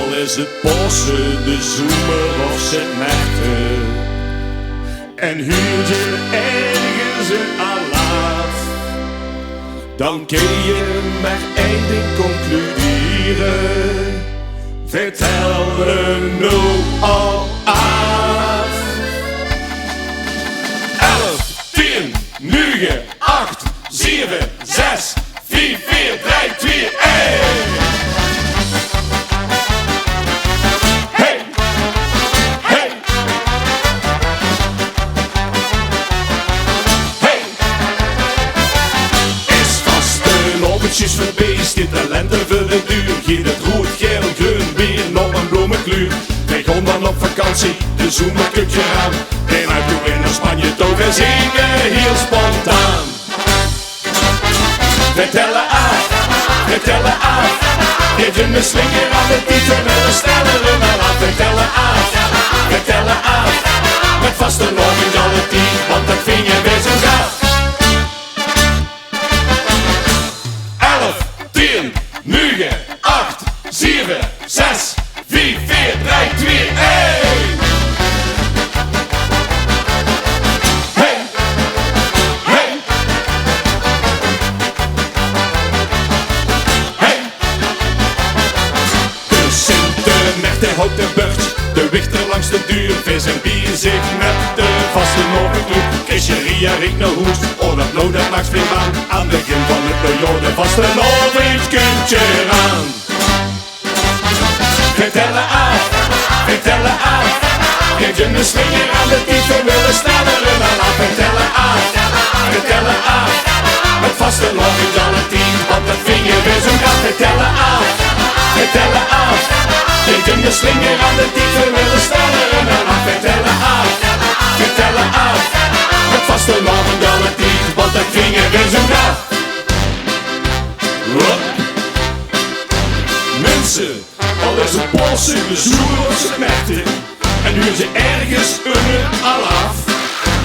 Al is het Pasen, de zomer of Sint-Maarten. En huur je ergens een alaaf, dan kun je maar één ding concluderen: vertel er nu al af. 11, 10, 9, 8, 7, 6, 5, 4, 3, 2, 1. Hey, hey, hey. Is vastenavondjes voorbij, dit de lente voor de duur. Giet het rood, geel, groen, weer nog een bloemenkleur. Wij gaan dan op vakantie, de zomer kunt je aan. En uit toe in naar Spanje, toch en zingen heel spontaan. Vertellen af, vertellen af. Geef je een slinger aan de tiet en een sneller maar laat. Vertellen af, vertellen af. Met vaste nog in alle tien, want dat vind je weer zo gaaf. 11, 10, 9, 8, 7, 6, 5, 4, 3, 2, 1. Hey, hey, hey. De Sint-Maarten houdt de beurt, de wichter langs de duur. Vis en bier zich met de vaste novengloed. Keesjeria riekt naar hoest, oh dat nou dat maakt flink aan. Aan het begin van het periode vaste novend kunt je aan. Vertellen af, vertellen af. Geef je een slinger aan de tiet, we willen sneller dan af. Vertellen af, vertellen af. Met vaste novend alle tien, want dat vind je weer zo gaaf. Vertellen af, vertellen af. Geef je een slinger aan de tiet, we willen sneller dan af. Vertellen af, vertellen af. Met vaste novend alle tien, want dat vind je weer zo gaaf. Mensen, al is het Pasen, de zomer of Sint-Maarten, en huur je ergens een alaaf,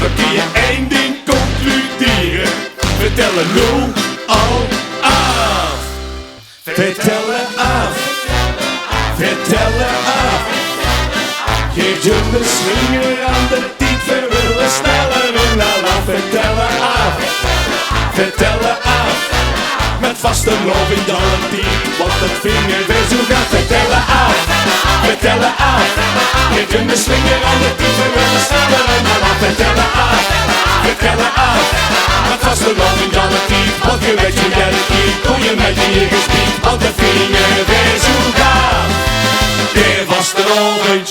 dan kun je één ding concluderen: vertellen nu al af. Vertellen af, vertellen af. Geef je een slinger aan de tiet, we willen sneller en alaaf. Vertellen af, vertellen af. Met vaste loving alle tien, want het vinger weer zo gaat. Vertellen af, vertellen af. Geef je een slinger aan de tiet, we willen sneller en alaaf. Vertellen af, vertellen af. Met vaste loving alle tien, want je weet je derde keer, doe je met je gespied, want het vinger weer zo gaat. De vaste loving